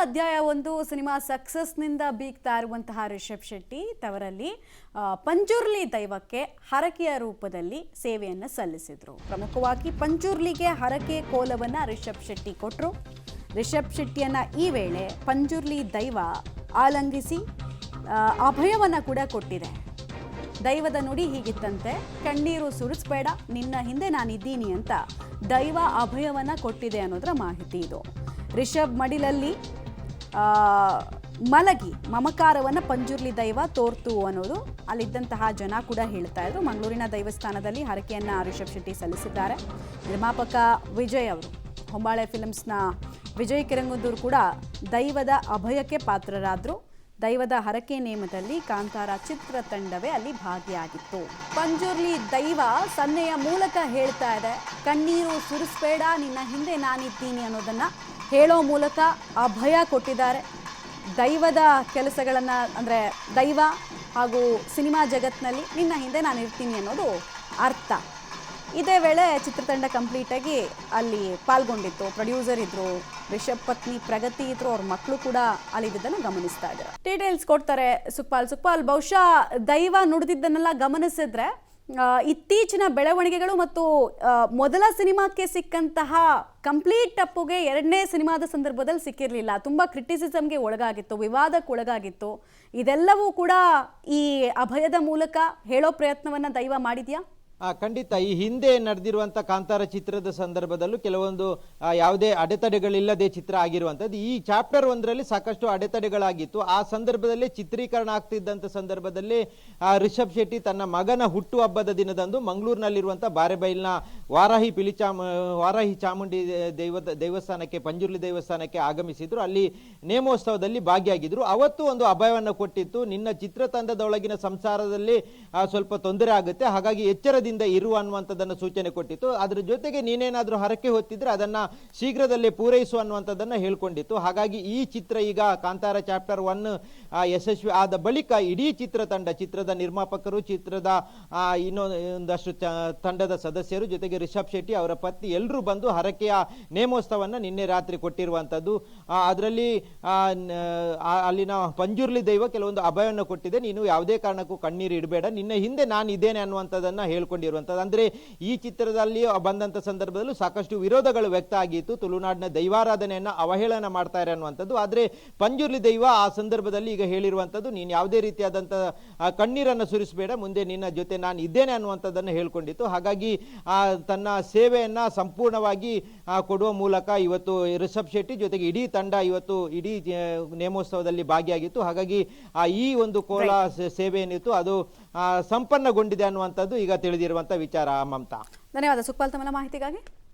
ಅಧ್ಯಾಯ ಒಂದು ಸಿನಿಮಾ ಸಕ್ಸಸ್ನಿಂದ ಬೀಗ್ತಾ ಇರುವಂತಹ ರಿಷಬ್ ಶೆಟ್ಟಿ ತವರಲ್ಲಿ ಪಂಜುರ್ಲಿ ದೈವಕ್ಕೆ ಹರಕೆಯ ರೂಪದಲ್ಲಿ ಸೇವೆಯನ್ನು ಸಲ್ಲಿಸಿದ್ರು. ಪ್ರಮುಖವಾಗಿ ಪಂಜುರ್ಲಿಗೆ ಹರಕೆ ಕೋಲವನ್ನು ರಿಷಬ್ ಶೆಟ್ಟಿ ಕೊಟ್ಟರು. ರಿಷಬ್ ಶೆಟ್ಟಿಯನ್ನ ಈ ವೇಳೆ ಪಂಜುರ್ಲಿ ದೈವ ಆಲಂಗಿಸಿ ಅಭಯವನ್ನು ಕೂಡ ಕೊಟ್ಟಿದೆ. ದೈವದ ನುಡಿ ಹೀಗಿತ್ತಂತೆ, ಕಣ್ಣೀರು ಸುರಿಸಬೇಡ, ನಿನ್ನ ಹಿಂದೆ ನಾನಿದ್ದೀನಿ ಅಂತ ದೈವ ಅಭಯವನ್ನು ಕೊಟ್ಟಿದೆ ಅನ್ನೋದರ ಮಾಹಿತಿ ಇದು. ರಿಷಬ್ ಮಡಿಲಲ್ಲಿ ಮಲಗಿ ಮಮಕಾರವನ್ನು ಪಂಜುರ್ಲಿ ದೈವ ತೋರ್ತು ಅನ್ನೋದು ಅಲ್ಲಿದ್ದಂತಹ ಜನ ಕೂಡ ಹೇಳ್ತಾ ಇದ್ರು. ಮಂಗಳೂರಿನ ದೈವಸ್ಥಾನದಲ್ಲಿ ಹರಕೆಯನ್ನು ರಿಷಬ್ ಶೆಟ್ಟಿ ಸಲ್ಲಿಸಿದ್ದಾರೆ. ನಿರ್ಮಾಪಕ ವಿಜಯ್ ಅವರು, ಹೊಂಬಾಳೆ ಫಿಲ್ಮ್ಸ್ನ ವಿಜಯ್ ಕಿರಂಗುಂದೂರು ಕೂಡ ದೈವದ ಅಭಯಕ್ಕೆ ಪಾತ್ರರಾದರು. ದೈವದ ಹರಕೆ ನೇಮದಲ್ಲಿ ಕಾಂತಾರ ಚಿತ್ರತಂಡವೇ ಅಲ್ಲಿ ಭಾಗಿಯಾಗಿತ್ತು. ಪಂಜುರ್ಲಿ ದೈವ ಸನ್ನೆಯ ಮೂಲಕ ಹೇಳ್ತಾ ಇದೆ, ಕಣ್ಣೀರು ಸುರಿಸಬೇಡ, ನಿನ್ನ ಹಿಂದೆ ನಾನಿದ್ದೀನಿ ಅನ್ನೋದನ್ನು ಹೇಳೋ ಮೂಲಕ ಅಭಯ ಕೊಟ್ಟಿದ್ದಾರೆ. ದೈವದ ಕೆಲಸಗಳನ್ನು ಅಂದರೆ ದೈವ ಹಾಗೂ ಸಿನಿಮಾ ಜಗತ್ತಿನಲ್ಲಿ ನಿನ್ನ ಹಿಂದೆ ನಾನು ಇರ್ತೀನಿ ಅನ್ನೋದು ಅರ್ಥ. ಇದೇ ವೇಳೆ ಚಿತ್ರತಂಡ ಕಂಪ್ಲೀಟಾಗಿ ಅಲ್ಲಿ ಪಾಲ್ಗೊಂಡಿತ್ತು. ಪ್ರೊಡ್ಯೂಸರ್ ಇದ್ರು, ರಿಷಬ್ ಪತ್ನಿ ಪ್ರಗತಿ ಇದ್ರು, ಅವ್ರ ಮಕ್ಕಳು ಕೂಡ ಅಲ್ಲಿದ್ದನ್ನು ಗಮನಿಸ್ತಾ ಇದ್ದಾರೆ. ಡೀಟೇಲ್ಸ್ ಕೊಡ್ತಾರೆ ಸುಕ್ಪಾಲ್. ಬಹುಶಃ ದೈವ ನುಡಿದಿದ್ದನ್ನೆಲ್ಲ ಗಮನಿಸಿದ್ರೆ ಇತ್ತೀಚಿನ ಬೆಳವಣಿಗೆಗಳು ಮತ್ತು ಮೊದಲ ಸಿನಿಮಾಕ್ಕೆ ಸಿಕ್ಕಂತಹ ಕಂಪ್ಲೀಟ್ ಅಪ್ಪುಗೆ ಎರಡನೇ ಸಿನಿಮಾದ ಸಂದರ್ಭದಲ್ಲಿ ಸಿಕ್ಕಿರಲಿಲ್ಲ. ತುಂಬ ಕ್ರಿಟಿಸಿಸಮ್ಗೆ ಒಳಗಾಗಿತ್ತು, ವಿವಾದಕ್ಕೆ ಒಳಗಾಗಿತ್ತು. ಇದೆಲ್ಲವೂ ಕೂಡ ಈ ಅಭಯದ ಮೂಲಕ ಹೇಳೋ ಪ್ರಯತ್ನವನ್ನು ದೈವ ಮಾಡಿದ್ಯಾ? ಖಂಡಿತ. ಈ ಹಿಂದೆ ನಡೆದಿರುವಂಥ ಕಾಂತಾರ ಚಿತ್ರದ ಸಂದರ್ಭದಲ್ಲೂ ಕೆಲವೊಂದು ಯಾವುದೇ ಅಡೆತಡೆಗಳಿಲ್ಲದೆ ಚಿತ್ರ ಆಗಿರುವಂಥದ್ದು. ಈ ಚಾಪ್ಟರ್ 1ರಲ್ಲಿ ಸಾಕಷ್ಟು ಅಡೆತಡೆಗಳಾಗಿತ್ತು. ಆ ಸಂದರ್ಭದಲ್ಲಿ ಚಿತ್ರೀಕರಣ ಆಗ್ತಿದ್ದಂಥ ಸಂದರ್ಭದಲ್ಲಿ ರಿಷಬ್ ಶೆಟ್ಟಿ ತನ್ನ ಮಗನ ಹುಟ್ಟುಹಬ್ಬದ ದಿನದಂದು ಮಂಗಳೂರಿನಲ್ಲಿರುವಂಥ ಬಾರೆಬೈಲ್ನ ವಾರಾಹಿ ಚಾಮುಂಡಿ ದೇವಸ್ಥಾನಕ್ಕೆ, ಪಂಜುರ್ಲಿ ದೇವಸ್ಥಾನಕ್ಕೆ ಆಗಮಿಸಿದ್ರು. ಅಲ್ಲಿ ನೇಮೋತ್ಸವದಲ್ಲಿ ಭಾಗಿಯಾಗಿದ್ರು. ಅವತ್ತು ಒಂದು ಅಭಯವನ್ನು ಕೊಟ್ಟಿತ್ತು, ನಿನ್ನ ಚಿತ್ರತಂಡದೊಳಗಿನ ಸಂಸಾರದಲ್ಲಿ ಸ್ವಲ್ಪ ತೊಂದರೆ ಆಗುತ್ತೆ, ಹಾಗಾಗಿ ಎಚ್ಚರದಿಂದ ಇರು ಅನ್ನುವಂಥದ್ದನ್ನು ಸೂಚನೆ ಕೊಟ್ಟಿತ್ತು. ಅದರ ಜೊತೆಗೆ ನೀನೇನಾದರೂ ಹರಕೆ ಹೊತ್ತಿದ್ರೆ ಅದನ್ನ ಶೀಘ್ರದಲ್ಲೇ ಪೂರೈಸು ಅನ್ನುವಂಥದ್ದನ್ನು ಹೇಳ್ಕೊಂಡಿತ್ತು. ಹಾಗಾಗಿ ಈ ಚಿತ್ರ ಈಗ ಕಾಂತಾರ ಚಾಪ್ಟರ್ 1 ಯಶಸ್ವಿ ಆದ ಬಳಿಕ ಇಡೀ ಚಿತ್ರದ ನಿರ್ಮಾಪಕರು, ಚಿತ್ರದ ಇನ್ನೊಂದಷ್ಟು ತಂಡದ ಸದಸ್ಯರು, ಜೊತೆಗೆ ರಿಷಬ್ ಶೆಟ್ಟಿ ಅವರ ಪತ್ನಿ ಎಲ್ಲರೂ ಬಂದು ಹರಕೆಯ ನೇಮೋತ್ಸವವನ್ನು ನಿನ್ನೆ ರಾತ್ರಿ ಕೊಟ್ಟಿರುವಂಥದ್ದು. ಅದರಲ್ಲಿ ಅಲ್ಲಿನ ಪಂಜುರ್ಲಿ ದೈವ ಕೆಲವೊಂದು ಅಭಯವನ್ನು ಕೊಟ್ಟಿದೆ, ನೀನು ಯಾವುದೇ ಕಾರಣಕ್ಕೂ ಕಣ್ಣೀರು ಇಡಬೇಡ, ನಿನ್ನ ಹಿಂದೆ ನಾನು ಇದ್ದೇನೆ ಅನ್ನುವಂಥದ್ದನ್ನು ಹೇಳ್ಕೊಂಡಿರುವಂಥದ್ದು. ಅಂದ್ರೆ ಈ ಚಿತ್ರದಲ್ಲಿ ಬಂದಂತ ಸಂದರ್ಭದಲ್ಲೂ ಸಾಕಷ್ಟು ವಿರೋಧಗಳು ವ್ಯಕ್ತ ಆಗಿತ್ತು. ತುಳುನಾಡಿನ ದೈವಾರಾಧನೆಯನ್ನ ಅವಹೇಳನ ಮಾಡ್ತಾರೆ ಅನ್ನುವಂಥದ್ದು. ಆದ್ರೆ ಪಂಜುರ್ಲಿ ದೈವ ಆ ಸಂದರ್ಭದಲ್ಲಿ ಈಗ ಹೇಳಿರುವಂಥದ್ದು, ನೀನು ಯಾವುದೇ ರೀತಿಯಾದಂಥ ಕಣ್ಣೀರನ್ನು ಸುರಿಸಬೇಡ, ಮುಂದೆ ನಿನ್ನ ಜೊತೆ ನಾನು ಇದ್ದೇನೆ ಅನ್ನುವಂಥದ್ದನ್ನು ಹೇಳ್ಕೊಂಡಿತ್ತು. ಹಾಗಾಗಿ ತನ್ನ ಸೇವೆಯನ್ನ ಸಂಪೂರ್ಣವಾಗಿ ಕೊಡುವ ಮೂಲಕ ಇವತ್ತು ರಿಷಬ್ ಶೆಟ್ಟಿ ಜೊತೆಗೆ ಇಡೀ ತಂಡ ಇವತ್ತು ಇಡೀ ನೇಮೋತ್ಸವದಲ್ಲಿ ಭಾಗಿಯಾಗಿತ್ತು. ಹಾಗಾಗಿ ಈ ಒಂದು ಕೋಲ ಸೇವೆ ಏನಿತ್ತು ಅದು ಸಂಪನ್ನಗೊಂಡಿದೆ ಅನ್ನುವಂಥದ್ದು ಈಗ ತಿಳಿದಿರುವಂಥ ವಿಚಾರ. ಮಮತಾ, ಧನ್ಯವಾದ ಸುಕ್ಪಾಲ್ ತಮ್ಮ ಮಾಹಿತಿಗಾಗಿ.